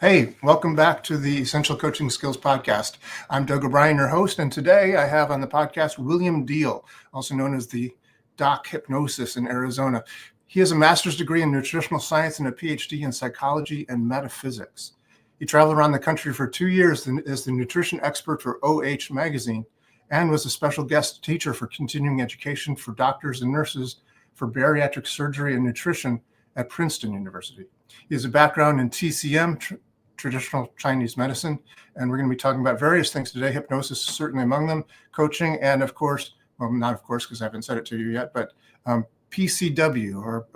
Hey, welcome back to the Essential Coaching Skills Podcast. I'm Doug O'Brien, your host, and today I have on the podcast William Deihl, also known as the Doc Hypnosis in Arizona. He has a master's degree in Nutritional Science and a Ph.D. in Psychology and Metaphysics. He traveled around the country for 2 years as the nutrition expert for OH magazine and was a special guest teacher for continuing education for doctors and nurses for bariatric surgery and nutrition at Princeton University. He has a background in T.C.M, Traditional Chinese Medicine, and we're going to be talking about various things today. Hypnosis is certainly among them, coaching, and of course, well, not of course, because I haven't said it to you yet, but PCW or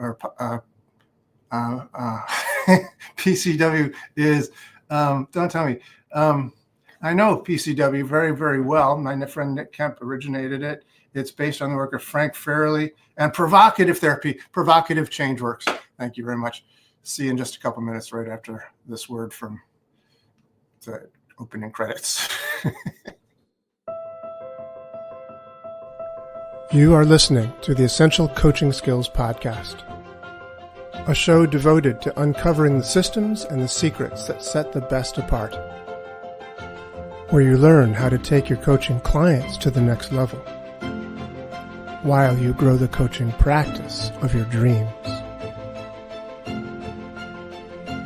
PCW is, don't tell me. I know PCW very, very well. My friend Nick Kemp originated it. It's based on the work of Frank Farrelly and provocative therapy, provocative change works. Thank you very much. See you in just a couple minutes right after this word from the opening credits. You are listening to the Essential Coaching Skills Podcast, a show devoted to uncovering the systems and the secrets that set the best apart, where you learn how to take your coaching clients to the next level, while you grow the coaching practice of your dreams.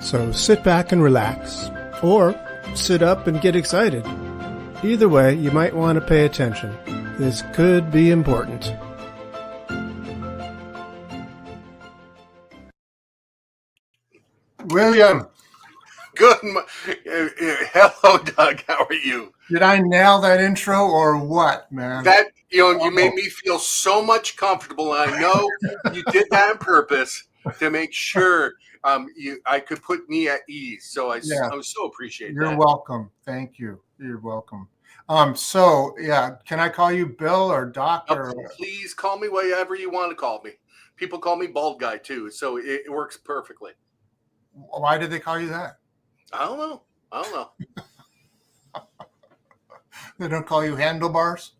So sit back and relax, or sit up and get excited. Either way, you might want to pay attention. This could be important. William. Good. Hello, Doug. How are you? Did I nail that intro or what, man? That you made me feel so much comfortable. And I know you did that on purpose to make sure I could put me at ease. So I so appreciate that. You're welcome. Thank you. You're welcome. Can I call you Bill or Doc? Or please call me whatever you want to call me. People call me Bald Guy too, so it works perfectly. Why did they call you that? I don't know. They don't call you Handlebars?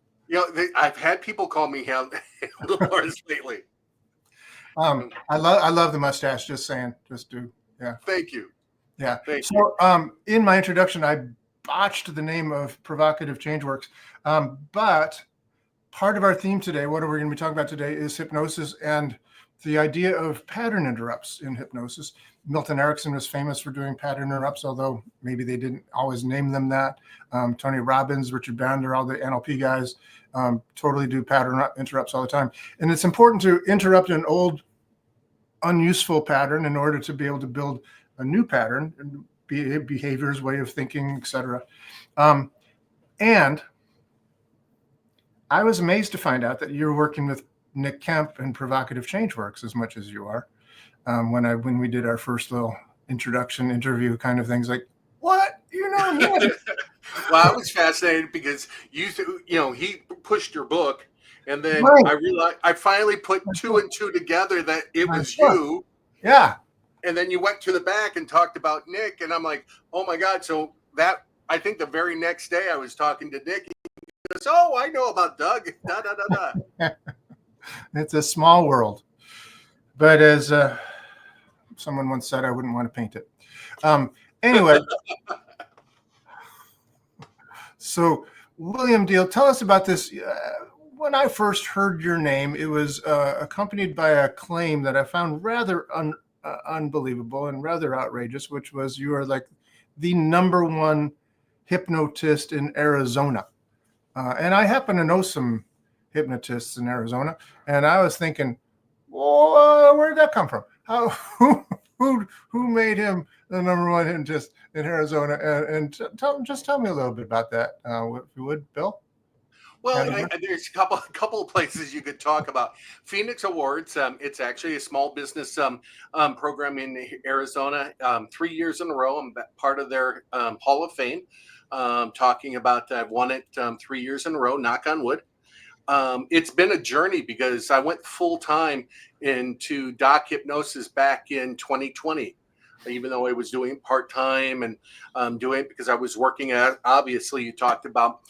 I've had people call me Handlebars lately. I love the mustache. Just saying. Just do. Yeah. Thank you. Yeah. So in my introduction, I botched the name of Provocative Changeworks, but part of our theme today, what we're going to be talking about today, is hypnosis and the idea of pattern interrupts in hypnosis. Milton Erickson was famous for doing pattern interrupts, although maybe they didn't always name them that. Tony Robbins, Richard Bandler, all the NLP guys totally do pattern interrupts all the time. And it's important to interrupt an old, unuseful pattern in order to be able to build a new pattern, behaviors, way of thinking, etc. And I was amazed to find out that you're working with Nick Kemp and Provocative Changeworks as much as you are. When we did our first little introduction interview kind of things, like, what? Well, I was fascinated because he pushed your book, and then right. I realized I finally put two and two together that it was you. Yeah. And then you went to the back and talked about Nick, and I'm like, oh my God. So I think the very next day I was talking to Nick. He goes, oh, I know about Doug. Da, da, da, da. It's a small world. But as someone once said, I wouldn't want to paint it. Anyway, so William Deihl, tell us about this. When I first heard your name, it was accompanied by a claim that I found rather unbelievable and rather outrageous, which was you are like the number one hypnotist in Arizona. And I happen to know some hypnotists in Arizona, and I was thinking, where did that come from? Who made him the number one hypnotist in Arizona? And tell me a little bit about that, if you would, Bill. Well, there's a couple of places you could talk about. Phoenix Awards. It's actually a small business program in Arizona. 3 years in a row, I'm part of their Hall of Fame. Talking about I've won it 3 years in a row. Knock on wood. It's been a journey because I went full time into Doc Hypnosis back in 2020, even though I was doing part time and doing it because I was working at. Obviously, you talked about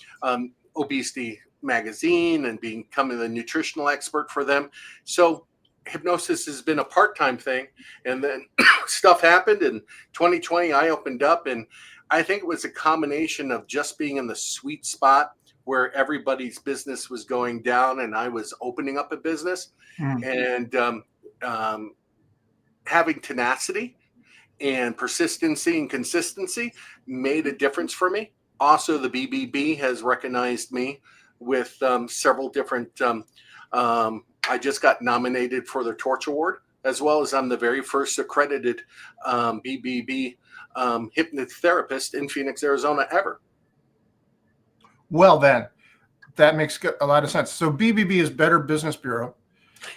Obesity magazine and becoming the nutritional expert for them. So hypnosis has been a part-time thing, and then stuff happened in 2020. I opened up, and I think it was a combination of just being in the sweet spot where everybody's business was going down and I was opening up a business, and having tenacity and persistency and consistency made a difference for me. Also, the BBB has recognized me with several different. I just got nominated for the Torch Award, as well as I'm the very first accredited BBB hypnotherapist in Phoenix, Arizona ever. Well, then, that makes a lot of sense. So BBB is Better Business Bureau.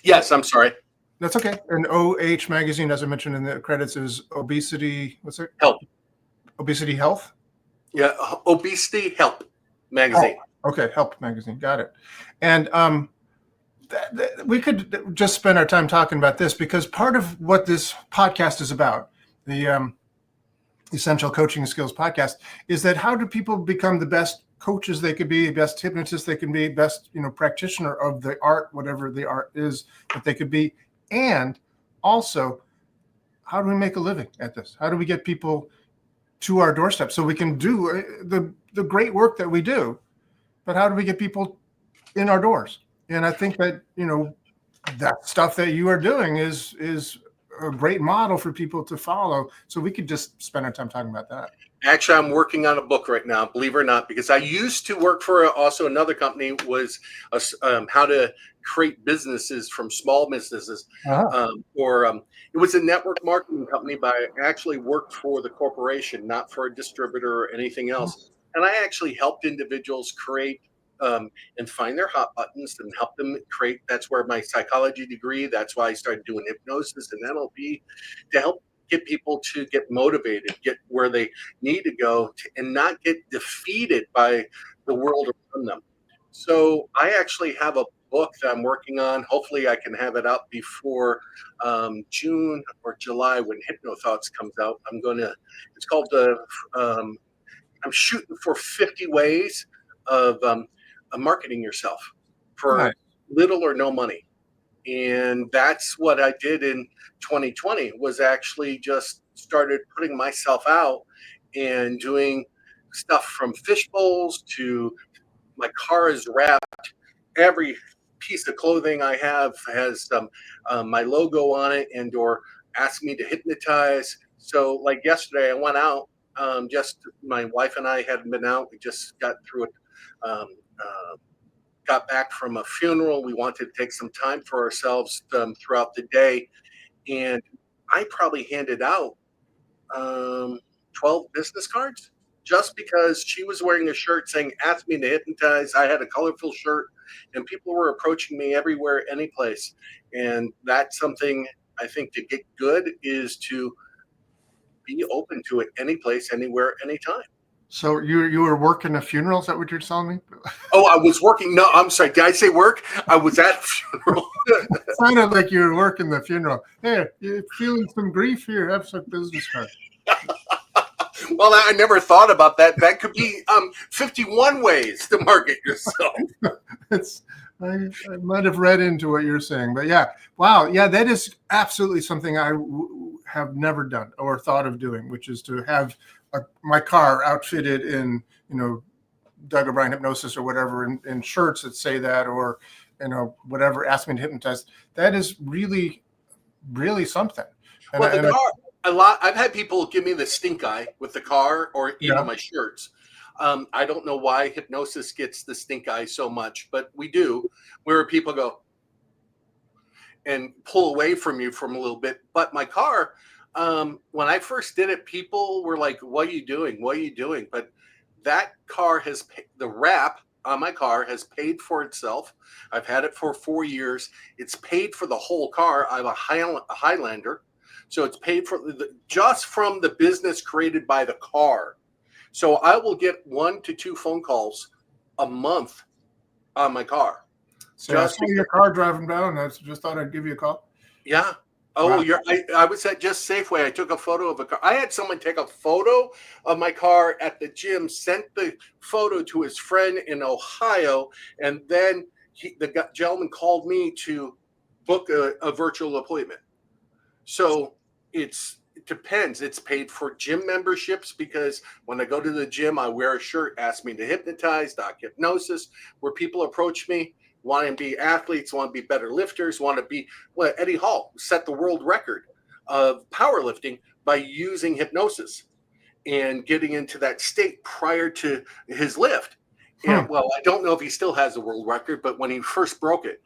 Yes, I'm sorry. That's okay. And OH magazine, as I mentioned in the credits, is Obesity. What's it? Help. Obesity Health. Yeah, Obesity Help magazine. Oh, okay, Help magazine. Got it. And we could just spend our time talking about this, because part of what this podcast is about, the Essential Coaching Skills podcast, is that how do people become the best coaches they could be, best hypnotists they can be, best practitioner of the art, whatever the art is that they could be, and also how do we make a living at this? How do we get people to our doorstep so we can do the great work that we do? But how do we get people in our doors? And I think that that stuff that you are doing is a great model for people to follow. So we could just spend our time talking about that. Actually, I'm working on a book right now, believe it or not, because I used to work for also another company, was how to create businesses from small businesses. It was a network marketing company, but I actually worked for the corporation, not for a distributor or anything else. And I actually helped individuals create and find their hot buttons and help them create. That's where my psychology degree, that's why I started doing hypnosis and NLP, to help get people to get motivated, get where they need to go, and not get defeated by the world around them. So I actually have a book that I'm working on. Hopefully I can have it out before June or July when Hypno Thoughts comes out. It's called I'm shooting for 50 ways of marketing yourself for little or no money. And that's what I did in 2020, was actually just started putting myself out and doing stuff from fish bowls to my car is wrapped. Every piece of clothing I have has my logo on it, and or ask me to hypnotize. So like yesterday I went out, just my wife and I hadn't been out. We just got through it. Got back from a funeral. We wanted to take some time for ourselves throughout the day. And I probably handed out 12 business cards just because she was wearing a shirt saying, ask me to hypnotize. I had a colorful shirt, and people were approaching me everywhere, any place. And that's something I think to get good is to be open to it, any place, anywhere, anytime. So you were working a funeral? Is that what you're telling me? Oh, I was working. No, I'm sorry. Did I say work? I was at a funeral. It sounded like you were working the funeral. Hey, you're feeling some grief here. Have some business cards. Well, I never thought about that. That could be 51 ways to market yourself. I might have read into what you're saying, but yeah. Wow. Yeah, that is absolutely something I have never done or thought of doing, which is to have my car outfitted in, Doug O'Brien hypnosis or whatever, in shirts that say that, or, whatever, ask me to hypnotize. That is really, really something. And well, the car, I've had people give me the stink eye with the car or even my shirts. I don't know why hypnosis gets the stink eye so much, but we do, where people go and pull away from you from a little bit. But my car, when I first did it, people were like, what are you doing? What are you doing? But that car the wrap on my car has paid for itself. I've had it for 4 years. It's paid for the whole car. I have a Highlander. So it's paid for just from the business created by the car. So I will get 1 to 2 phone calls a month on my car. So I saw your car driving down. I just thought I'd give you a call. Yeah. Oh, wow. I was at Just Safeway. I took a photo of a car. I had someone take a photo of my car at the gym, sent the photo to his friend in Ohio, and then the gentleman called me to book a virtual appointment. So it depends. It's paid for gym memberships, because when I go to the gym, I wear a shirt, ask me to hypnotize, doc hypnosis, where people approach me, want to be athletes, want to be better lifters, want to be, well, Eddie Hall set the world record of powerlifting by using hypnosis and getting into that state prior to his lift. And well, I don't know if he still has the world record, but when he first broke it,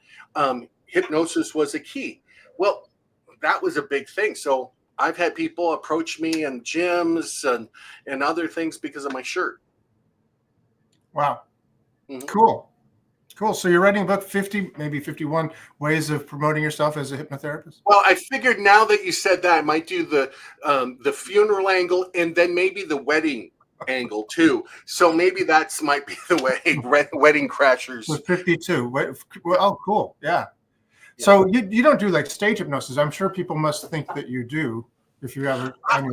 hypnosis was a key. Well, that was a big thing. So I've had people approach me in gyms and other things because of my shirt. Wow. Mm-hmm. Cool. So you're writing a book, 50, maybe 51 ways of promoting yourself as a hypnotherapist? Well, I figured now that you said that, I might do the funeral angle and then maybe the wedding angle too. So maybe that's might be the way wedding crashers. With 52. Well, oh, cool. Yeah. So you don't do like stage hypnosis. I'm sure people must think that you do if you ever. I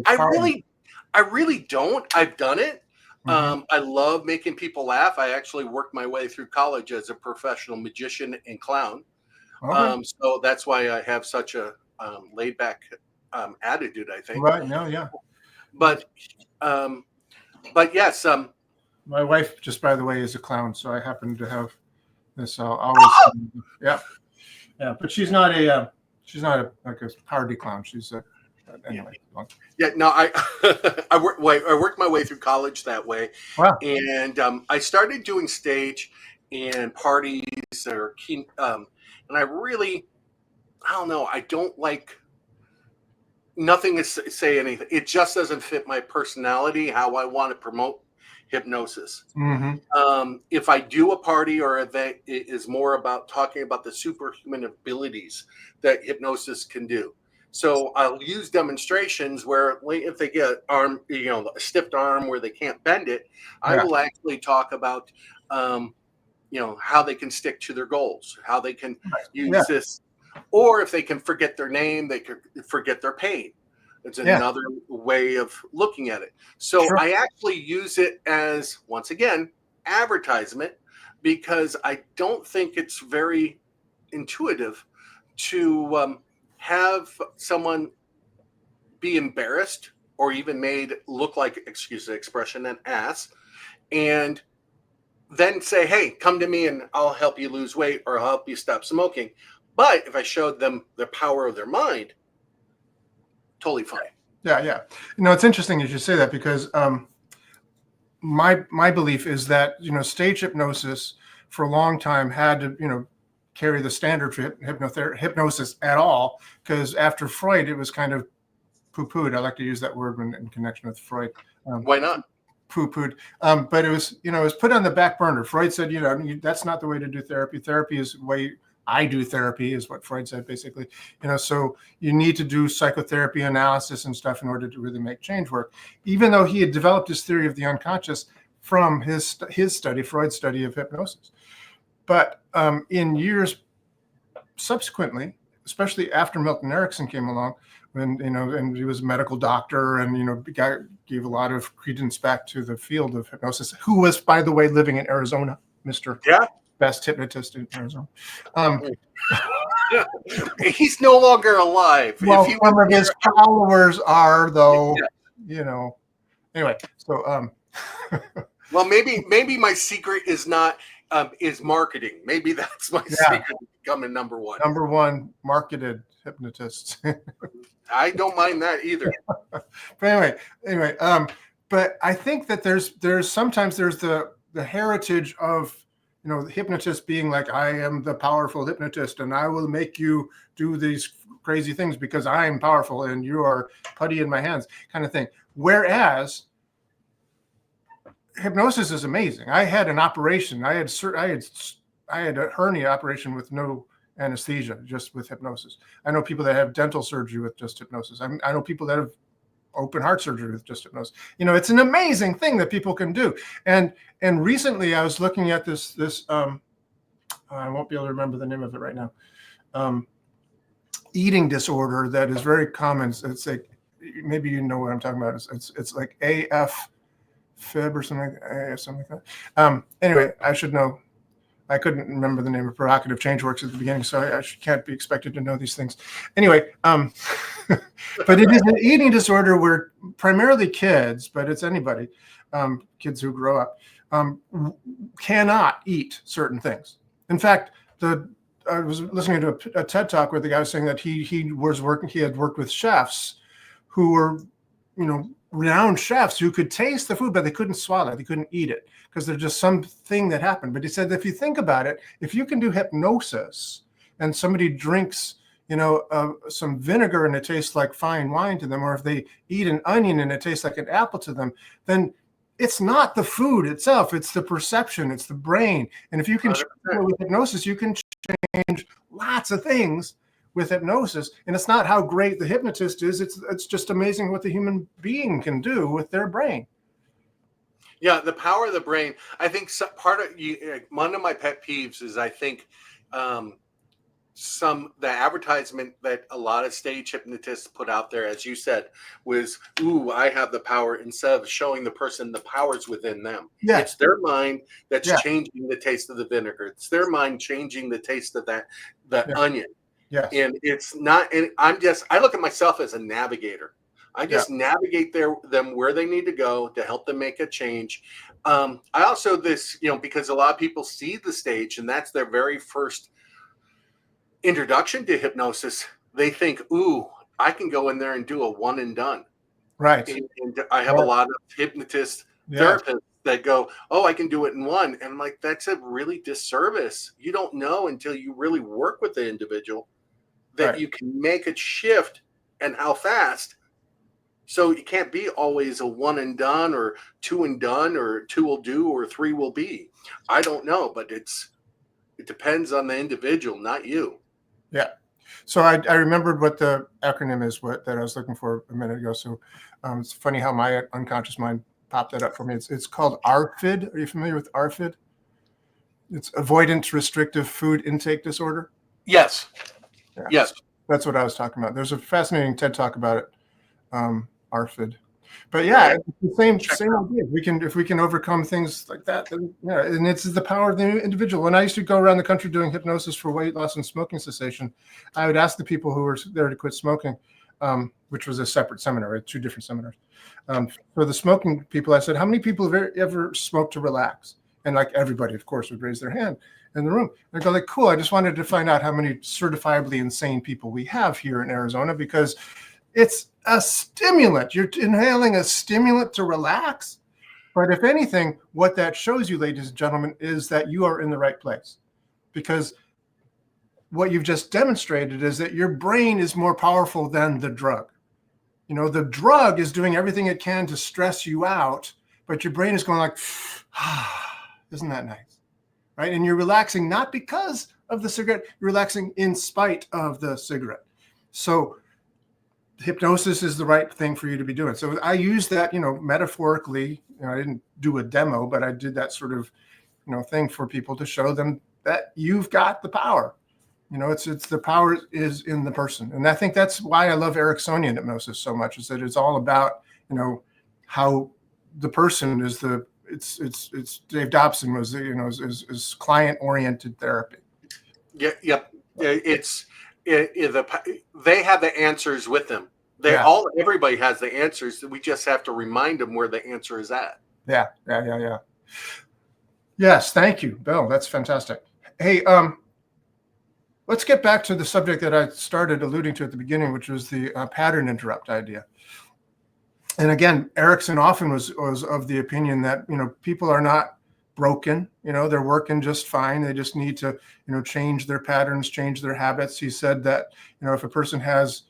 really don't. I've done it. Mm-hmm. I love making people laugh. I actually worked my way through college as a professional magician and clown. Okay. So that's why I have such a laid back attitude, I think. Right. No. Yeah. But yes. My wife, just by the way, is a clown, so I happen to have this. Always. Yeah. Yeah, but she's not like a party clown. She's anyway. Yeah, no, I worked my way through college that way. Wow. And I started doing stage and parties and I don't know. I don't like nothing to say anything. It just doesn't fit my personality, how I want to promote hypnosis. Mm-hmm. If I do a party or event, it is more about talking about the superhuman abilities that hypnosis can do. So I'll use demonstrations where if they get a stiffed arm where they can't bend it, I will actually talk about, how they can stick to their goals, how they can use this, or if they can forget their name, they can forget their pain. It's another way of looking at it. So I actually use it as, once again, advertisement, because I don't think it's very intuitive to have someone be embarrassed or even made look like, excuse the expression, an ass, and then say, hey, come to me and I'll help you lose weight or I'll help you stop smoking. But if I showed them the power of their mind, totally fine. Yeah. It's interesting as you say that, because my belief is that stage hypnosis for a long time had to carry the standard for hypnosis at all, because after Freud it was kind of poo-pooed. I like to use that word in connection with Freud. Why not? Poo-pooed. But it was it was put on the back burner. Freud said that's not the way to do therapy. Therapy is the way I do therapy, is what Freud said, basically. So you need to do psychotherapy analysis and stuff in order to really make change work, even though he had developed his theory of the unconscious from his study, Freud's study of hypnosis. But in years subsequently, especially after Milton Erickson came along, when and he was a medical doctor, and gave a lot of credence back to the field of hypnosis, who was, by the way, living in Arizona, Mr. Best hypnotist in Arizona. He's no longer alive. Well, some of his followers are, though. Anyway, so well, maybe my secret is not is marketing. Maybe that's my secret to becoming number one. Number one marketed hypnotist. I don't mind that either. But anyway, but I think that there's sometimes the heritage of the hypnotist being like, I am the powerful hypnotist and I will make you do these crazy things because I am powerful and you are putty in my hands, kind of thing. Whereas hypnosis is amazing. I had an operation. I had a hernia operation with no anesthesia, just with hypnosis. I know people that have dental surgery with just hypnosis. I know people that have open heart surgery with just hypnosis. It's an amazing thing that people can do. And recently I was looking at this I won't be able to remember the name of it right now. Eating disorder that is very common. It's like, maybe you know what I'm talking about. It's like AF fib or something like that. Anyway, I should know. I couldn't remember the name of provocative change works at the beginning, so I can't be expected to know these things. Anyway, but it is an eating disorder where primarily kids, but it's anybody, kids who grow up, cannot eat certain things. In fact, I was listening to a TED talk where the guy was saying that he had worked with chefs who were, renowned chefs who could taste the food, but they couldn't swallow it. They couldn't eat it because there's just something that happened. But he said, if you think about it, if you can do hypnosis and somebody drinks, some vinegar and it tastes like fine wine to them, or if they eat an onion and it tastes like an apple to them, then it's not the food itself, it's the perception, it's the brain. And if you can with hypnosis, you can change lots of things with hypnosis. And it's not how great the hypnotist is, it's just amazing what the human being can do with their brain. Yeah, the power of the brain. I think one of my pet peeves is, I think, the advertisement that a lot of stage hypnotists put out there, as you said, was, "Ooh, I have the power," instead of showing the person the powers within them. Yeah. It's their mind that's changing the taste of the vinegar. It's their mind changing the taste of the onion. Yes. And it's not, and I look at myself as a navigator. I just navigate them where they need to go to help them make a change. I also, because a lot of people see the stage and that's their very first introduction to hypnosis, they think, "Ooh, I can go in there and do a one and done." Right. And I have a lot of hypnotist therapists that go, "Oh, I can do it in one." And I'm like, that's a really disservice. You don't know until you really work with the individual that you can make a shift and how fast. So it can't be always a one and done or two and done or two will do or three will be. I don't know, but it depends on the individual, not you. Yeah. So I remembered what the acronym is that I was looking for a minute ago. So it's funny how my unconscious mind popped that up for me. It's called ARFID. Are you familiar with ARFID? It's avoidant restrictive food intake disorder. Yes. Yeah. Yes. That's what I was talking about. There's a fascinating TED talk about it. ARFID. But yeah, it's the same idea. If we can overcome things like that, then and it's the power of the individual. When I used to go around the country doing hypnosis for weight loss and smoking cessation, I would ask the people who were there to quit smoking, which was a separate seminar, right? 2 different seminars. For the smoking people, I said, "How many people have ever smoked to relax?" And like everybody, of course, would raise their hand in the room. They go like, "Cool, I just wanted to find out how many certifiably insane people we have here in Arizona, because it's a stimulant. You're inhaling a stimulant to relax." But if anything, what that shows you, ladies and gentlemen, is that you are in the right place, because what you've just demonstrated is that your brain is more powerful than the drug. The drug is doing everything it can to stress you out, but your brain is going like, isn't that nice? Right? And you're relaxing not because of the cigarette, you're relaxing in spite of the cigarette. So hypnosis is the right thing for you to be doing. So I use that, metaphorically. I didn't do a demo, but I did that sort of, thing for people to show them that you've got the power. It's the power is in the person. And I think that's why I love Ericksonian hypnosis so much, is that it's all about, how the person is it's Dave Dobson was, is client-oriented therapy. Yeah. Yep. They have the answers with them. Everybody has the answers. We just have to remind them where the answer is at. Yeah. Yes, thank you, Bill. That's fantastic. Hey, let's get back to the subject that I started alluding to at the beginning, which was the pattern interrupt idea. And again, Erickson often was of the opinion that people are not broken. They're working just fine. They just need to change their patterns, change their habits. He said that if a person has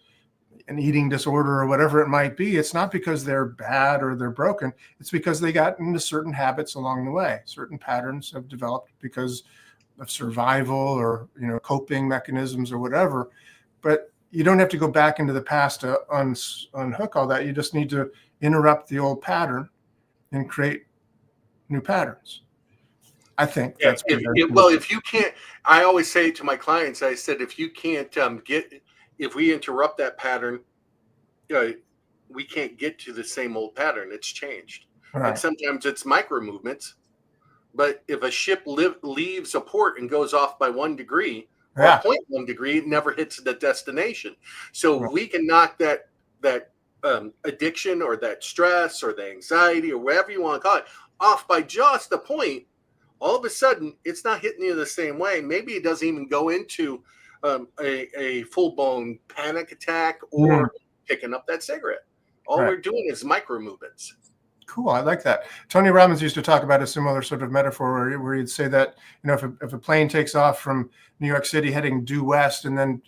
an eating disorder or whatever it might be, it's not because they're bad or they're broken. It's because they got into certain habits along the way. Certain patterns have developed because of survival or coping mechanisms or whatever. But you don't have to go back into the past to unhook all that. You just need to interrupt the old pattern and create new patterns. I think that's if you can't, I always say to my clients, I said, if you can't if we interrupt that pattern, we can't get to the same old pattern. It's changed. Right. And sometimes it's micro movements, But if a ship leaves a port and goes off by 1 degree or Yeah. 0.1 degree, it never hits the destination. So Right. we can knock that addiction or that stress or the anxiety or whatever you want to call it off by just a point. All of a sudden, it's not hitting you the same way. Maybe it doesn't even go into a full-blown panic attack Mm, or picking up that cigarette. All right. we're doing is micro movements. Cool. I like that. Tony Robbins used to talk about a similar sort of metaphor where he'd say that, if a plane takes off from New York City heading due west, and then,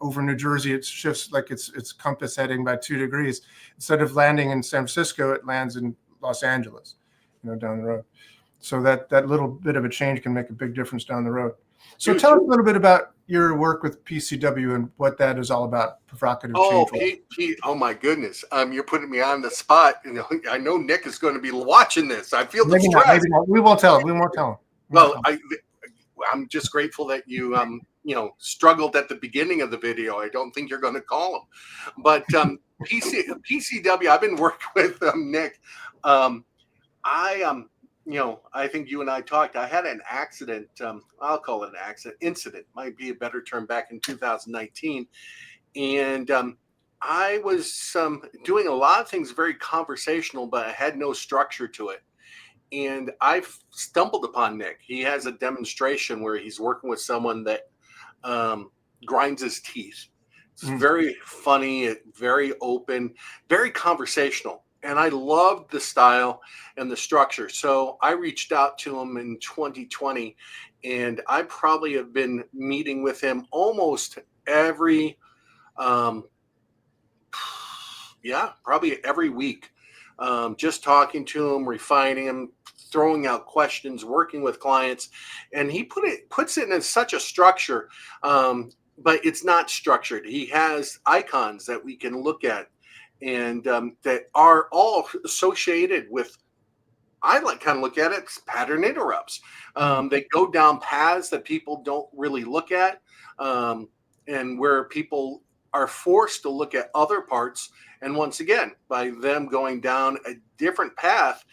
over New Jersey, it shifts like its compass heading by 2 degrees. Instead of landing in San Francisco, it lands in Los Angeles, down the road. So that little bit of a change can make a big difference down the road. So Huge. tell us a little bit about your work with PCW and what that is all about, provocative Oh, change. Pete, oh my goodness. You're putting me on the spot. I know Nick is going to be watching this. I feel the Maybe not. stress. Maybe not. We won't tell him. We won't tell him. Well, I'm just grateful that you struggled at the beginning of the video. I don't think you're going to call him, but PCW. I've been working with Nick. I think you and I talked. I had an accident. I'll call it an accident. Incident might be a better term. Back in 2019, and I was doing a lot of things very conversational, but I had no structure to it. And I stumbled upon Nick. He has a demonstration where he's working with someone that grinds his teeth. It's very funny, very open, very conversational. And I loved the style and the structure. So I reached out to him in 2020, and I probably have been meeting with him almost every, probably every week. Just talking to him, refining him, throwing out questions, working with clients, and he puts it in such a structure, but it's not structured. He has icons that we can look at, and that are all associated with. I kind of look at it as pattern interrupts. They go down paths that people don't really look at, and where people are forced to look at other parts. And once again, by them going down a different path,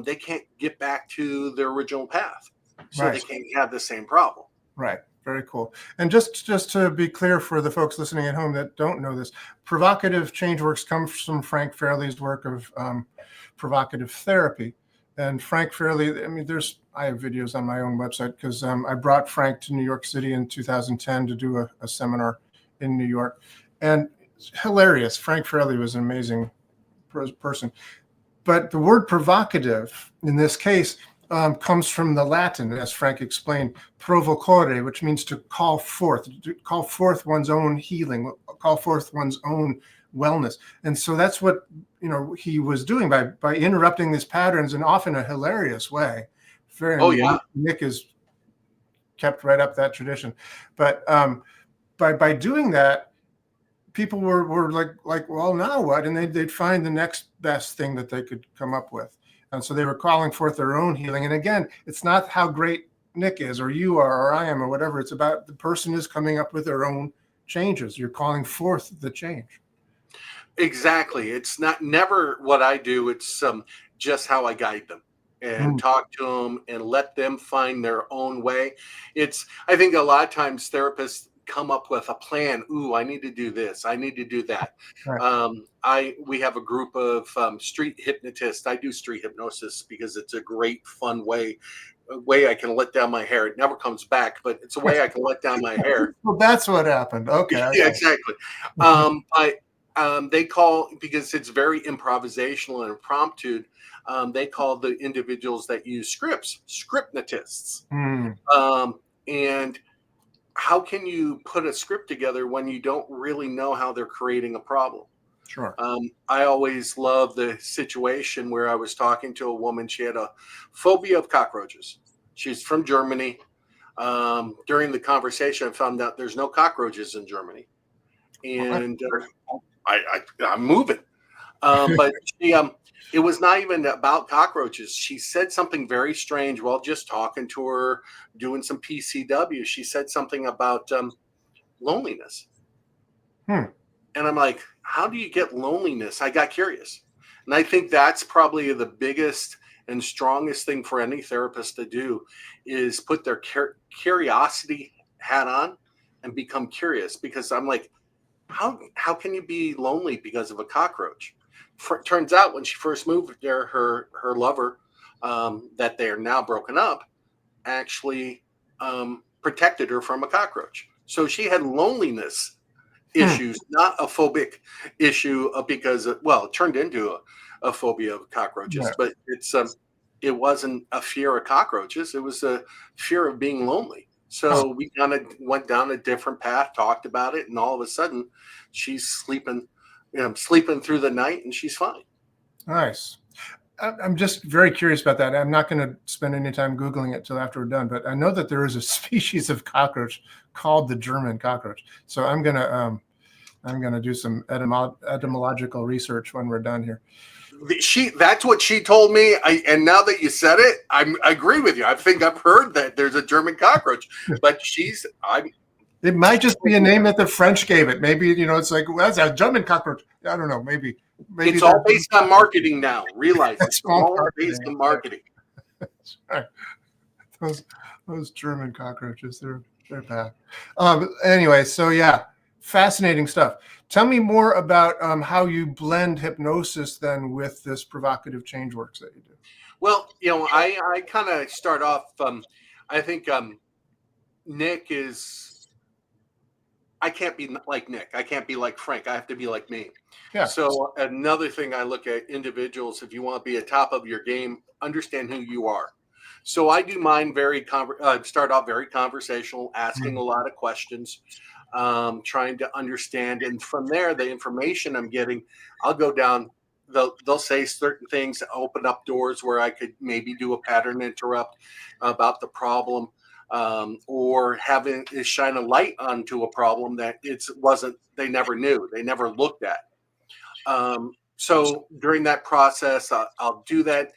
they can't get back to their original path. So they can't have the same problem. Right. Very cool. And just to be clear for the folks listening at home that don't know this, provocative change works comes from Frank Fairley's work of provocative therapy. And Frank Fairley, I have videos on my own website because I brought Frank to New York City in 2010 to do a seminar in New York. And it's hilarious. Frank Fairley was an amazing person. But the word provocative in this case comes from the Latin, as Frank explained, provocare, which means to call forth one's own healing, call forth one's own wellness. And so that's what he was doing by interrupting these patterns, and often a hilarious way. Nick has kept right up that tradition. But by doing that, people were like, well, now what? And they'd find the next best thing that they could come up with. And so they were calling forth their own healing. And again, it's not how great Nick is, or you are, or I am, or whatever. It's about the person is coming up with their own changes. You're calling forth the change. Exactly. It's never what I do. It's just how I guide them and talk to them and let them find their own way. I think a lot of times therapists come up with a plan. Ooh, I need to do this. I need to do that. Right. We have a group of street hypnotists. I do street hypnosis because it's a great, fun way I can let down my hair. It never comes back, but it's a way I can let down my hair. Well, that's what happened. Okay. Yeah, exactly. They call, because it's very improvisational and impromptu, they call the individuals that use scripts scriptnotists. And how can you put a script together when you don't really know how they're creating a problem? Sure. I always love the situation where I was talking to a woman. She had a phobia of cockroaches. She's from Germany. During the conversation, I found out there's no cockroaches in Germany. And I'm moving. But it was not even about cockroaches. She said something very strange while just talking to her, doing some PCW. She said something about loneliness. And I'm like, how do you get loneliness? I got curious. And I think that's probably the biggest and strongest thing for any therapist to do is put their curiosity hat on and become curious. Because I'm like, how can you be lonely because of a cockroach? Turns out when she first moved there, her lover, that they are now broken up, actually protected her from a cockroach. So she had loneliness issues, not a phobic issue because it turned into a phobia of cockroaches, Yeah. but it wasn't a fear of cockroaches. It was a fear of being lonely. So we kind of went down a different path, talked about it, and all of a sudden she's sleeping through the night and she's fine. Nice. I'm just very curious about that. I'm not going to spend any time Googling it till after we're done, but I know that there is a species of cockroach called the German cockroach. So I'm going to do some etymological research when we're done here. That's what she told me. And now that you said it, I agree with you. I think I've heard that there's a German cockroach, but it might just be a name that the French gave it. Maybe, it's like, well, that's a German cockroach. I don't know. Maybe it's all based on marketing now. Realize it's all based on marketing. Right. Those German cockroaches, they're bad. Anyway, so yeah, fascinating stuff. Tell me more about how you blend hypnosis then with this provocative change works that you do. Well, I kind of start off. I think Nick is. I can't be like Nick. I can't be like Frank. I have to be like me. Yeah. So another thing I look at individuals, if you want to be at top of your game, understand who you are. So I do mine start off very conversational, asking a lot of questions, trying to understand. And from there, the information I'm getting, I'll go down. They'll say certain things, open up doors where I could maybe do a pattern interrupt about the problem. Or having it shine a light onto a problem that they never knew, they never looked at. So during that process, I'll do that.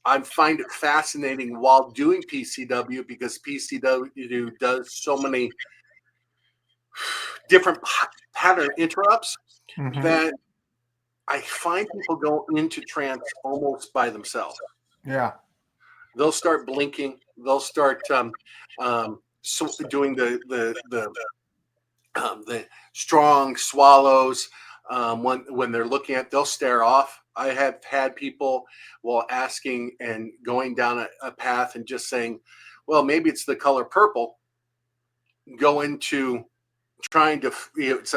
I find it fascinating while doing PCW because PCW does so many different pattern interrupts that I find people go into trance almost by themselves. Yeah. They'll start blinking. They'll start doing the strong swallows. When they're looking at, they'll stare off. I have had people while asking and going down a path and just saying, well, maybe it's the color purple, go into trying to, it's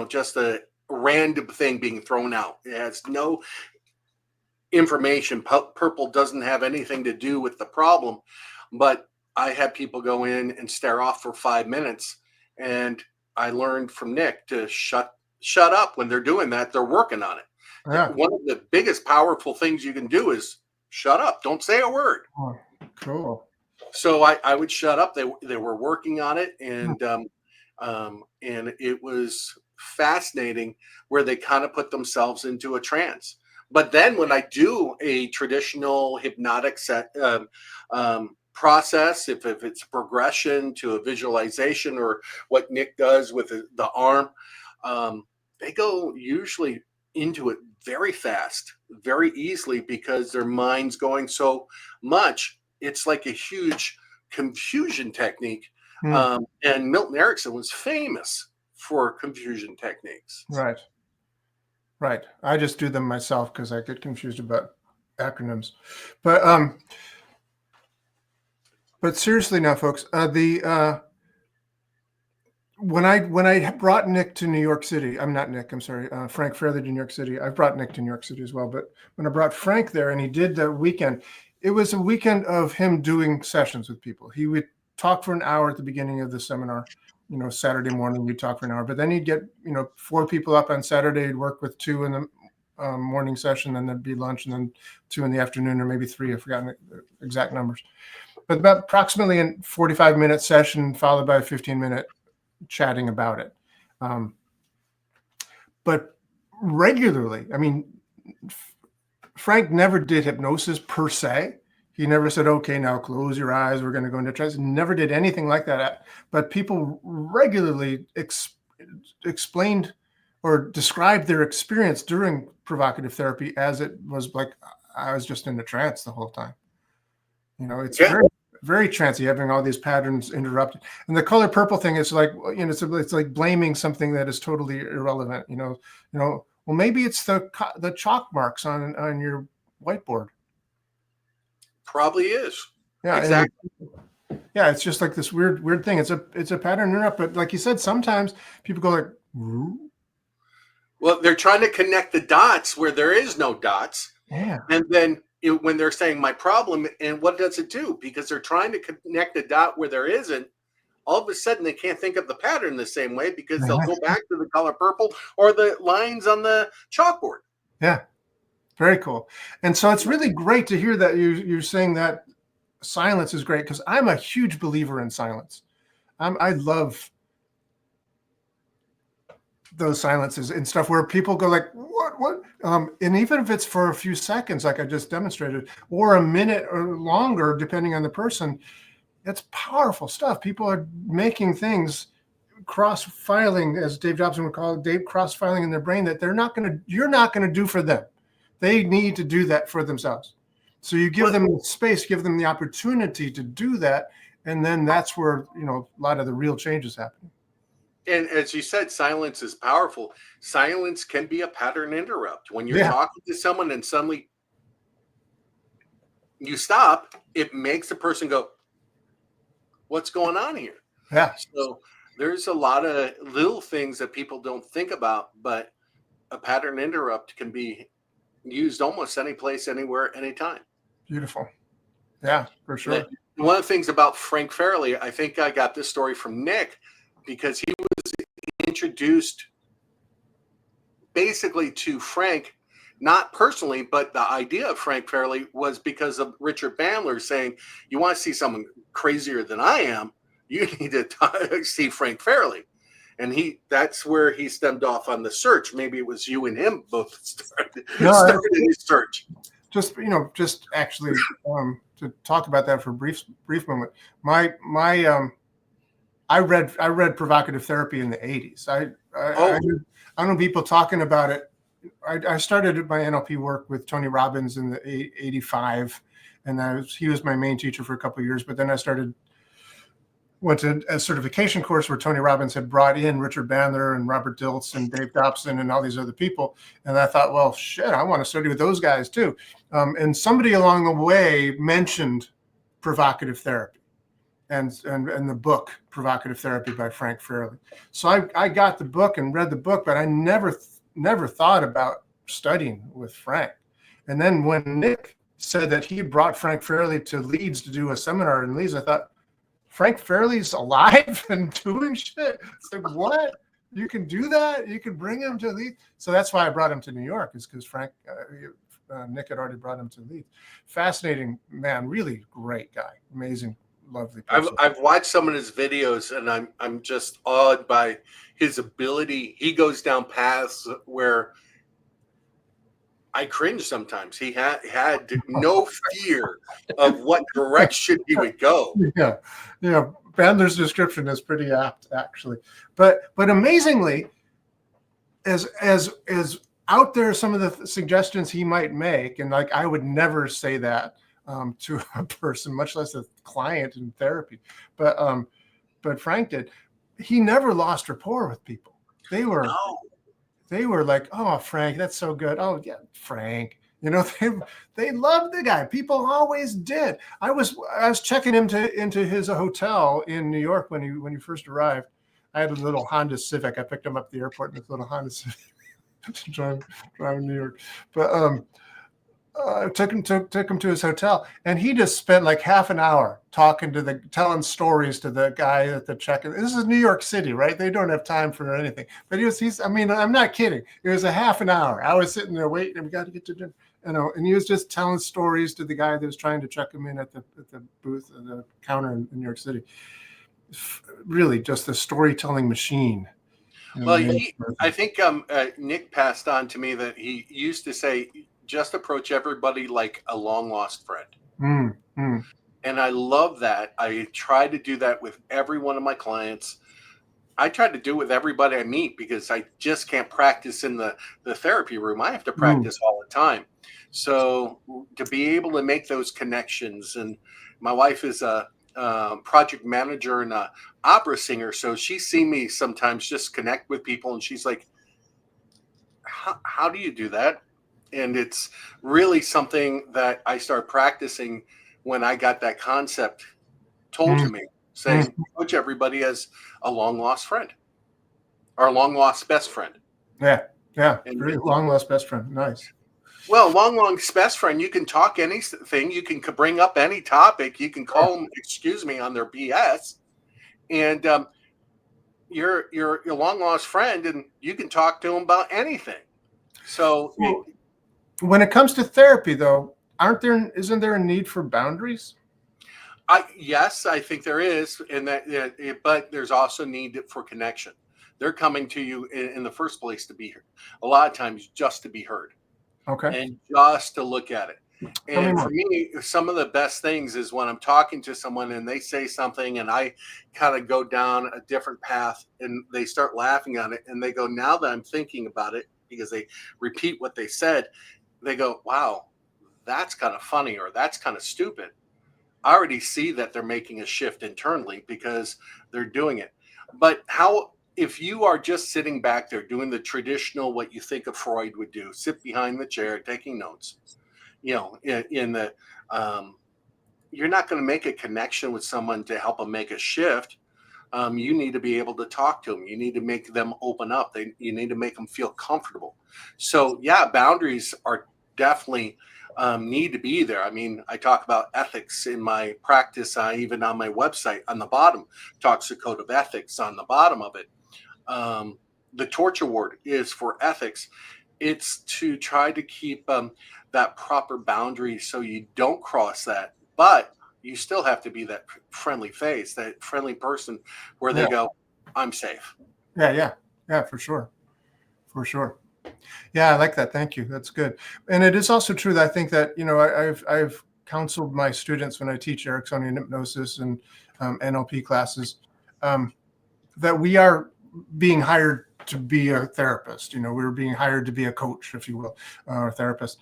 just a random thing being thrown out. It has no information. Purple doesn't have anything to do with the problem, but I had people go in and stare off for 5 minutes, and I learned from Nick to shut up when they're doing that. They're working on it. Yeah. One of the biggest powerful things you can do is shut up. Don't say a word. Oh, cool. So I would shut up. They were working on it, and it was fascinating where they kind of put themselves into a trance. But then when I do a traditional hypnotic process, if it's progression to a visualization or what Nick does with the arm, they go usually into it very fast, very easily, because their mind's going so much. It's like a huge confusion technique. And Milton Erickson was famous for confusion techniques. Right. I just do them myself because I get confused about acronyms. But seriously now, folks, when I brought Nick to New York City, Frank Fairley to New York City. I've brought Nick to New York City as well. But when I brought Frank there and he did the weekend, it was a weekend of him doing sessions with people. He would talk for an hour at the beginning of the seminar. Saturday morning we'd talk for an hour, but then he'd get, 4 people up on Saturday. He'd work with 2 in the morning session, then there'd be lunch, and then 2 in the afternoon, or maybe 3. I've forgotten the exact numbers. But about approximately a 45-minute session followed by a 15-minute chatting about it. But regularly, Frank never did hypnosis per se. He never said, okay, now close your eyes, we're going to go into trance. Never did anything like that. But people regularly explained or described their experience during provocative therapy as it was like I was just in a trance the whole time. It's Yeah. very trancy, having all these patterns interrupted. And the color purple thing is like, it's like blaming something that is totally irrelevant. Well, maybe it's the chalk marks on your whiteboard. Probably is. Yeah, exactly. Yeah, it's just like this weird thing. It's a pattern interrupt, but like you said, sometimes people go like, "Ooh." Well, they're trying to connect the dots where there is no dots. Yeah. And then when they're saying my problem, and what does it do? Because they're trying to connect the dot where there isn't, all of a sudden they can't think of the pattern the same way because they'll go back to the color purple or the lines on the chalkboard. Yeah. Very cool. And so it's really great to hear that you're saying that silence is great, because I'm a huge believer in silence. I love those silences and stuff where people go like, what? And even if it's for a few seconds, like I just demonstrated, or a minute or longer, depending on the person, it's powerful stuff. People are making things cross-filing, as Dave Jobson would call it, cross-filing in their brain that you're not going to do for them. They need to do that for themselves. So you give them space, give them the opportunity to do that. And then that's where, a lot of the real changes happen. And as you said, silence is powerful. Silence can be a pattern interrupt. When you're talking to someone and suddenly you stop, it makes the person go, what's going on here? Yeah. So there's a lot of little things that people don't think about, but a pattern interrupt can be used almost any place, anywhere, anytime. Beautiful. Yeah, for sure. One of the things about Frank Farrelly, I think I got this story from Nick, because he was introduced basically to Frank, not personally, but the idea of Frank Farrelly was because of Richard Bandler saying, you want to see someone crazier than I am, you need to see Frank Farrelly. And that's where he stemmed off on the search. Maybe it was you and him both started his search. Just actually to talk about that for a brief moment. I read provocative therapy in the 80s. I know people talking about it. I started my NLP work with Tony Robbins in the 85, and he was my main teacher for a couple of years. But then I went to a certification course where Tony Robbins had brought in Richard Bandler and Robert Dilts and Dave Dobson and all these other people. And I thought, well, shit, I want to study with those guys too. And somebody along the way mentioned provocative therapy and the book Provocative Therapy by Frank Farrelly. So I got the book and read the book, but I never thought about studying with Frank. And then when Nick said that he brought Frank Farrelly to Leeds to do a seminar in Leeds, I thought, Frank Farrelly's alive and doing shit? It's like, what? You can do that? You can bring him to Leeds? So that's why I brought him to New York, is because Nick had already brought him to Leeds. Fascinating man, really great guy, amazing, lovely person. I've watched some of his videos, and I'm just awed by his ability. He goes down paths where I cringe sometimes. He had no fear of what direction he would go. Yeah. Bandler's description is pretty apt, actually. But amazingly, as out there, some of the suggestions he might make, and like I would never say that to a person, much less a client in therapy. But Frank did. He never lost rapport with people. They were like, oh, Frank, that's so good. Oh, yeah, Frank. They loved the guy. People always did. I was checking him into his hotel in New York when he first arrived. I had a little Honda Civic. I picked him up at the airport in this little Honda Civic to drive in New York. But I took him to his hotel, and he just spent like half an hour telling stories to the guy at the check-in. This is New York City, right? They don't have time for anything. But I'm not kidding. It was a half an hour. I was sitting there waiting, and we got to get to dinner, and he was just telling stories to the guy that was trying to check him in at the booth, at the counter in New York City. Really, just a storytelling machine. Well, I think Nick passed on to me that he used to say, just approach everybody like a long lost friend. And I love that. I try to do that with every one of my clients. I try to do it with everybody I meet, because I just can't practice in the therapy room. I have to practice all the time. So to be able to make those connections, and my wife is a project manager and a opera singer, so she's seen me sometimes just connect with people, and she's like, how do you do that? And it's really something that I started practicing when I got that concept told to Mm, me, mm. saying, coach everybody as a long lost friend or a long lost best friend. Yeah, yeah. And Very long lost best friend. Nice. well, long lost best friend, you can talk anything, you can bring up any topic, you can Sure. call them, excuse me, on their BS, and you're your long lost friend, and you can talk to them about anything. So Well, when it comes to therapy, though, isn't there a need for boundaries? yes, I think there is, and that, but there's also need for connection. They're coming to you in the first place to be here. A lot of times, just to be heard Okay. and just to look at it. Tell me And for more. me, some of the best things is when I'm talking to someone and they say something, and I kind of go down a different path, and they start laughing on it, and they go, now that I'm thinking about it, because they repeat what they said, they go, wow, that's kind of funny, or that's kind of stupid. I already see that they're making a shift internally because they're doing it. But how, if you are just sitting back there doing the traditional, what you think of Freud would do, sit behind the chair taking notes, in the, um, you're not going to make a connection with someone to help them make a shift. You need to be able to talk to them. You need to make them open up. You need to make them feel comfortable. So yeah, boundaries are definitely need to be there. I mean, I talk about ethics in my practice, even on my website. On the bottom, talks a code of ethics. On the bottom of it, um, the torture ward is for ethics. It's to try to keep that proper boundary so you don't cross that, but you still have to be that friendly face, that friendly person where Yeah, they go, I'm safe. yeah, yeah, yeah, for sure, for sure. Yeah, I like that. Thank you. That's good. And it is also true that I think that I've counseled my students when I teach Ericksonian hypnosis and NLP classes, um, that we are being hired to be a therapist. We're being hired to be a coach, if you will, or a therapist.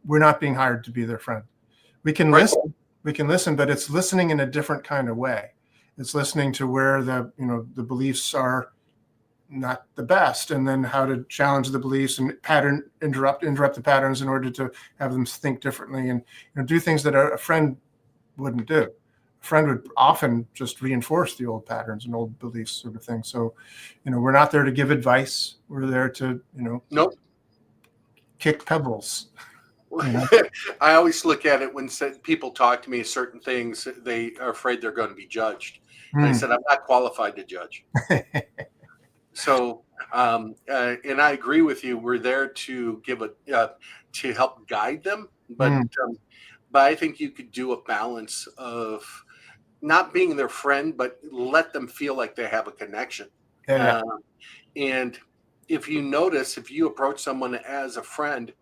We're not being hired to be their friend. We can Right. listen. We can listen, but it's listening in a different kind of way. It's listening to where the beliefs are not the best, and then how to challenge the beliefs and interrupt the patterns in order to have them think differently, and do things that a friend wouldn't do. A friend would often just reinforce the old patterns and old beliefs, sort of thing. So we're not there to give advice. We're there to Nope. kick pebbles. I always look at it when people talk to me certain things, they are afraid they're going to be judged. And I Mm. said, I'm not qualified to judge. So, and I agree with you. We're there to give to help guide them, Mm. but I think you could do a balance of not being their friend, but let them feel like they have a connection. Yeah, yeah. Um, and if you notice, if you approach someone as a friend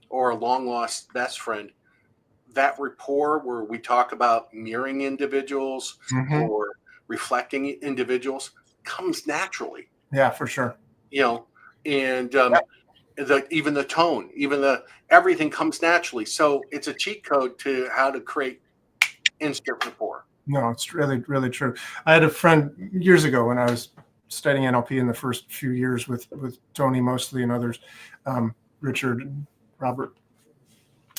or a long lost best friend, that rapport where we talk about mirroring individuals Hmm. or reflecting individuals comes naturally, Yeah, for sure. you know, and Yeah. even the tone, even the everything comes naturally. So it's a cheat code to how to create instant rapport. No, it's really, really true. I had a friend years ago when I was studying NLP in the first few years with Tony mostly and others, Richard and Robert.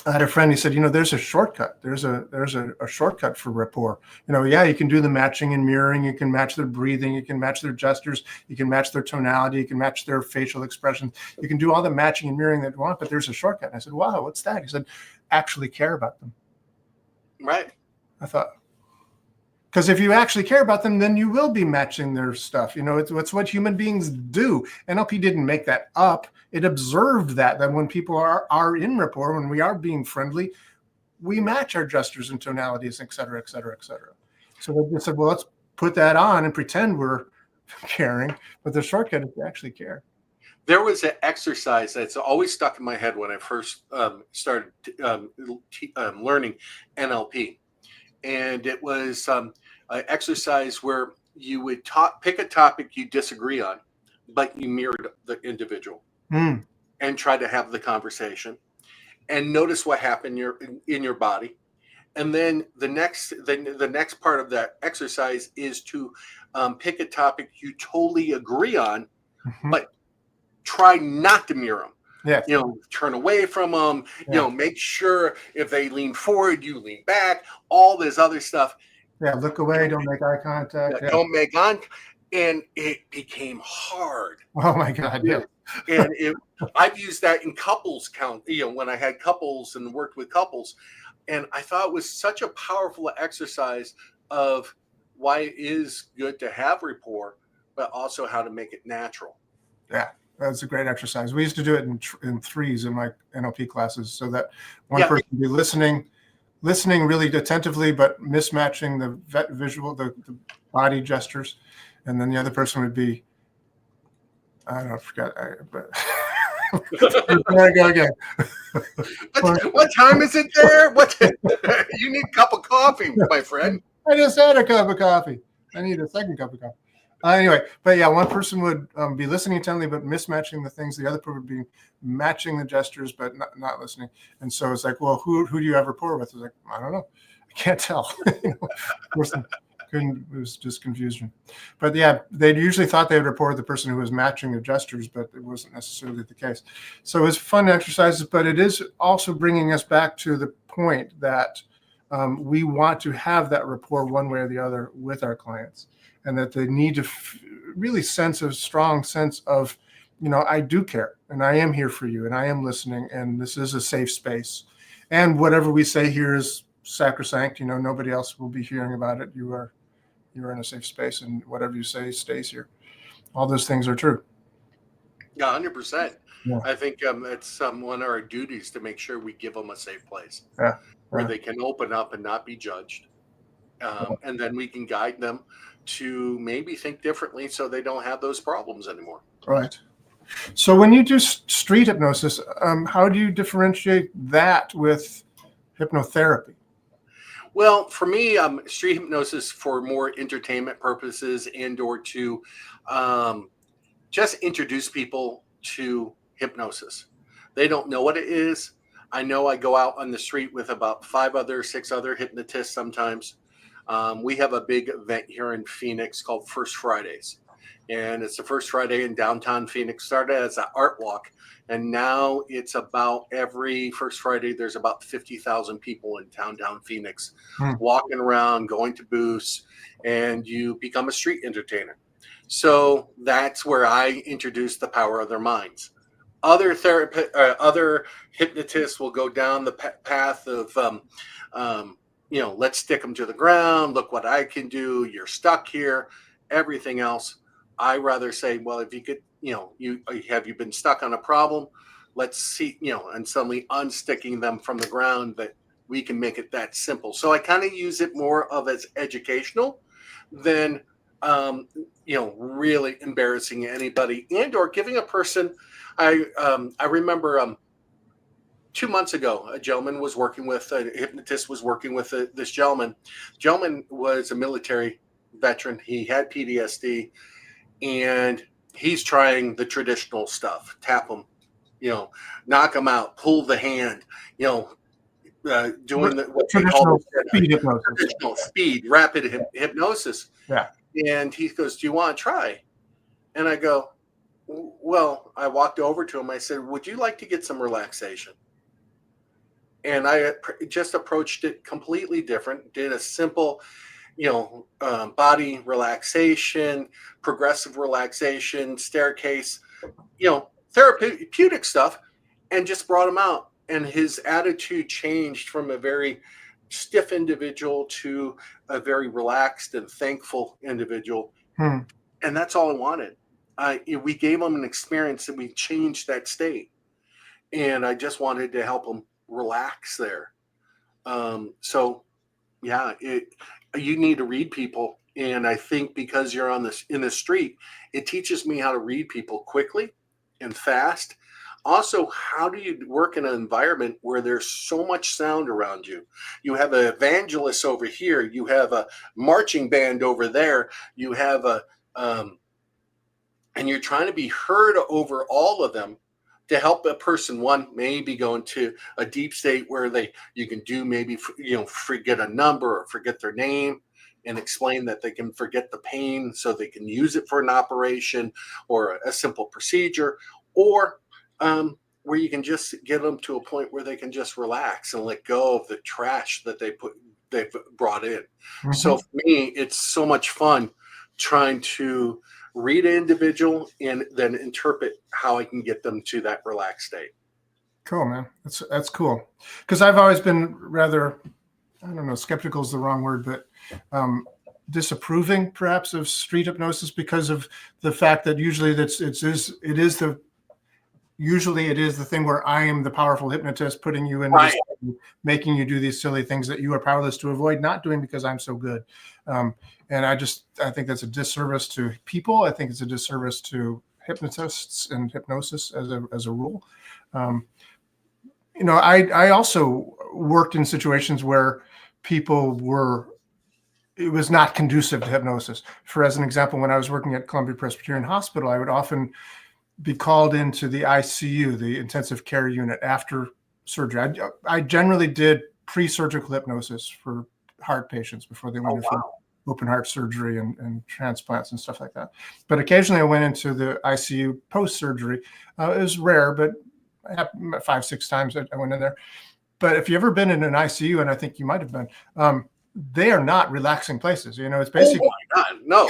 I had a friend. He said, there's a shortcut. There's a shortcut for rapport. Yeah, you can do the matching and mirroring. You can match their breathing. You can match their gestures. You can match their tonality. You can match their facial expressions. You can do all the matching and mirroring that you want. But there's a shortcut. And I said, wow, what's that? He said, actually care about them. Right. I thought, because if you actually care about them, then you will be matching their stuff. It's what human beings do. NLP didn't make that up. It observed that when people are in rapport, when we are being friendly, we match our gestures and tonalities, et cetera, et cetera, et cetera. So they just said, well, let's put that on and pretend we're caring. But the shortcut is to actually care. There was an exercise that's always stuck in my head when I first started learning NLP, and it was an exercise where you would pick a topic you disagree on, but you mirrored the individual Mm. and try to have the conversation. and notice what happened in your body. And then the next part of that exercise is to pick a topic you totally agree on, but try not to mirror them. Yes. Turn away from them. Yeah. Make sure if they lean forward, you lean back. All this other stuff. Yeah. Look away. Don't make eye contact. Yeah. Don't make eye. And it became hard. Oh my God. Yeah. And I've used that in couples when I had couples and worked with couples. And I thought it was such a powerful exercise of why it is good to have rapport, but also how to make it natural. Yeah, that's a great exercise. We used to do it in threes in my NLP classes, so that one person would be listening really attentively, but mismatching the visual, the body gestures, and then the other person would be, I don't know, I forgot. But there I go again. What time is it there? You need a cup of coffee, my friend. I just had a cup of coffee. I need a second cup of coffee. Anyway, but yeah, one person would be listening intently, but mismatching the things. The other person would be matching the gestures, but not listening. And so it's like, well, who do you have rapport with? It's like, I don't know. I can't tell. It was just confusion. But yeah, they usually thought they would rapport with the person who was matching the gestures, but it wasn't necessarily the case. So it's fun exercises, but it is also bringing us back to the point that we want to have that rapport one way or the other with our clients, and that they need to really sense a strong sense of, I do care, and I am here for you, and I am listening, and this is a safe space. And whatever we say here is sacrosanct. Nobody else will be hearing about it. You're in a safe space, and whatever you say stays here. All those things are true. Yeah, 100%. Yeah. I think it's one of our duties to make sure we give them a safe place where they can open up and not be judged. And then we can guide them to maybe think differently so they don't have those problems anymore. Right. So when you do street hypnosis, how do you differentiate that with hypnotherapy? Well, for me, street hypnosis for more entertainment purposes and/or to just introduce people to hypnosis. They don't know what it is. I know I go out on the street with about 6 other hypnotists sometimes. We have a big event here in Phoenix called First Fridays. And it's the first Friday in downtown Phoenix. Started as an art walk. And now it's about every first Friday, there's about 50,000 people in downtown Phoenix walking around, going to booths, and you become a street entertainer. So that's where I introduce the power of their minds. Other hypnotists will go down the path of, let's stick them to the ground. Look what I can do. You're stuck here. Everything else. I rather say, well, if you could, have you been stuck on a problem? Let's see, and suddenly unsticking them from the ground, that we can make it that simple. So I kind of use it more of as educational than, really embarrassing anybody and/or giving a person. I remember 2 months ago, a hypnotist was working with this gentleman. Gentleman was a military veteran. He had PTSD. And he's trying the traditional stuff, tap him, knock him out, pull the hand, doing what they call traditional speed, rapid hypnosis. Yeah. And he goes, do you want to try? And I go, well, I walked over to him. I said, would you like to get some relaxation? And I just approached it completely different, did a simple body relaxation, progressive relaxation, staircase, therapeutic stuff, and just brought him out. And his attitude changed from a very stiff individual to a very relaxed and thankful individual. And that's all I wanted. We gave him an experience and we changed that state. And I just wanted to help him relax there. You need to read people. And I think because you're in the street, it teaches me how to read people quickly and fast. Also, how do you work in an environment where there's so much sound around you? You have an evangelist over here. You have a marching band over there. You have and you're trying to be heard over all of them to help a person, one, maybe go into a deep state where you can do maybe, forget a number or forget their name, and explain that they can forget the pain so they can use it for an operation or a simple procedure, or where you can just get them to a point where they can just relax and let go of the trash that they've brought in. Mhm. So for me, it's so much fun trying to read an individual and then interpret how I can get them to that relaxed state. Cool, man. That's cool. Because I've always been rather, I don't know, skeptical is the wrong word, but disapproving perhaps of street hypnosis because of the fact that usually it is the thing where I am the powerful hypnotist putting you in, Right. making you do these silly things that you are powerless to avoid not doing because I'm so good. And I think that's a disservice to people. I think it's a disservice to hypnotists and hypnosis as a rule. I also worked in situations where it was not conducive to hypnosis. As an example, when I was working at Columbia Presbyterian Hospital, I would often be called into the ICU, the intensive care unit, after surgery. I generally did pre-surgical hypnosis for heart patients before they went in for open heart surgery and transplants and stuff like that. But occasionally I went into the ICU post-surgery. It was rare, but 5-6 times I went in there. But if you've ever been in an ICU, and I think you might have been, they are not relaxing places. It's basically, oh my God, no.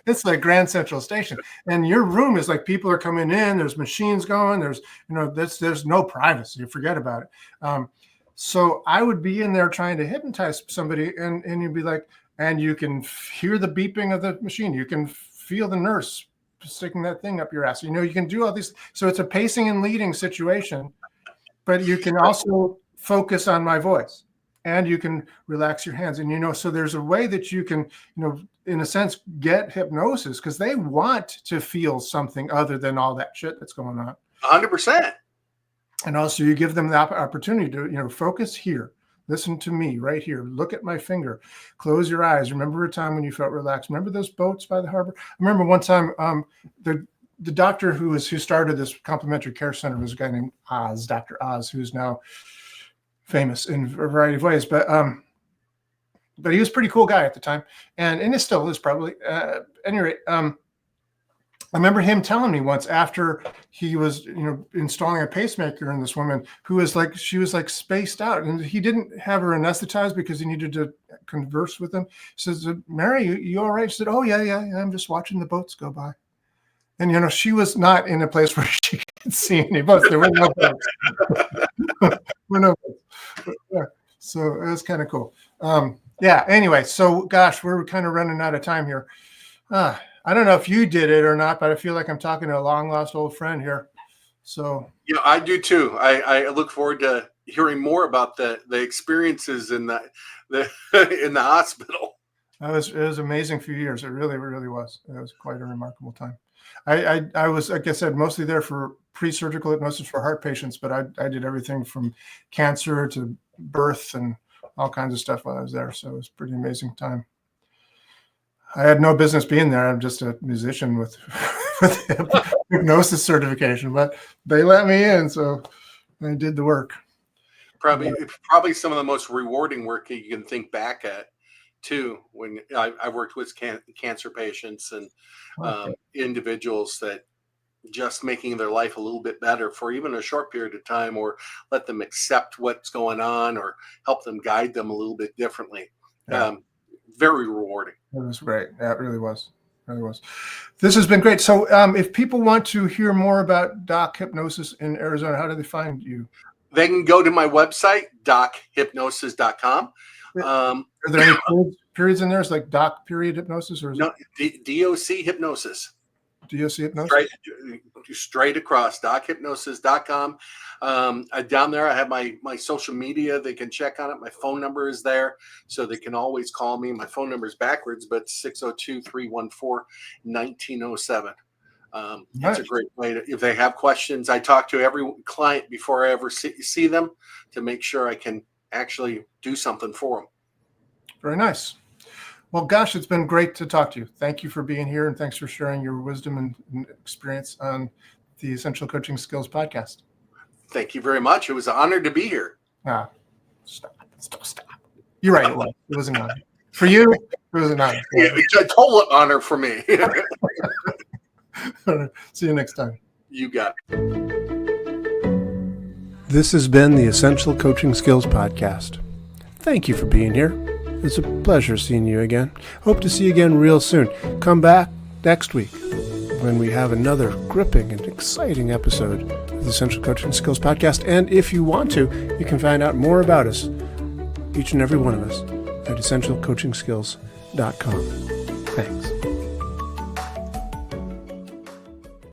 It's like Grand Central Station, and your room is like people are coming in. There's machines going. There's no privacy. You forget about it. So I would be in there trying to hypnotize somebody, and you'd be like, and you can hear the beeping of the machine. You can feel the nurse sticking that thing up your ass. You can do all these. So it's a pacing and leading situation, but you can also focus on my voice. And you can relax your hands. And, so there's a way that you can, in a sense, get hypnosis because they want to feel something other than all that shit that's going on. 100%. And also you give them the opportunity to, focus here. Listen to me right here. Look at my finger. Close your eyes. Remember a time when you felt relaxed. Remember those boats by the harbor? I remember one time the doctor who started this complementary care center was a guy named Oz, Dr. Oz, who's now famous in a variety of ways, but he was a pretty cool guy at the time, and it still is probably. At any rate, I remember him telling me once after he was, installing a pacemaker in this woman who was she was spaced out, and he didn't have her anesthetized because he needed to converse with him. He says, "Mary, you all right?" She said, "Oh yeah, I'm just watching the boats go by." And she was not in a place where she could see any boats. There were no boats. Yeah, so it was kind of cool. Anyway, so gosh, we're kind of running out of time here. I don't know if you did it or not, but I feel like I'm talking to a long lost old friend here. So I do too. I look forward to hearing more about the experiences in the in the hospital. it was an amazing few years. It really, really was. It was quite a remarkable time. I was, like I said, mostly there for pre-surgical hypnosis for heart patients, but I did everything from cancer to birth and all kinds of stuff while I was there. So it was a pretty amazing time. I had no business being there. I'm just a musician with hypnosis certification, but they let me in, so I did the work. Probably some of the most rewarding work you can think back at too, when I worked with cancer patients and individuals that just making their life a little bit better for even a short period of time, or let them accept what's going on or help them guide them a little bit differently. Yeah. Very rewarding. It was great. Yeah, it really was. Really was. This has been great. So if people want to hear more about Doc Hypnosis in Arizona, how do they find you? They can go to my website, dochypnosis.com. Are there any periods in there? It's like doc period hypnosis, or is no, DOC hypnosis. DOC hypnosis? Straight across, dochypnosis.com. Down there, I have my social media. They can check on it. My phone number is there, so they can always call me. My phone number is backwards, but 602-314-1907. It's a great way if they have questions. I talk to every client before I ever see them to make sure I can actually do something for them. Very nice. Well, gosh, it's been great to talk to you. Thank you for being here, and thanks for sharing your wisdom and experience on the Essential Coaching Skills Podcast. Thank you very much. It was an honor to be here. Stop. You're right. It was an honor. For you, it was an honor. Yeah, it's a total honor for me. See you next time. You got it. This has been the Essential Coaching Skills Podcast. Thank you for being here. It's a pleasure seeing you again. Hope to see you again real soon. Come back next week when we have another gripping and exciting episode of the Essential Coaching Skills Podcast. And if you want to, you can find out more about us, each and every one of us, at essentialcoachingskills.com. Thanks.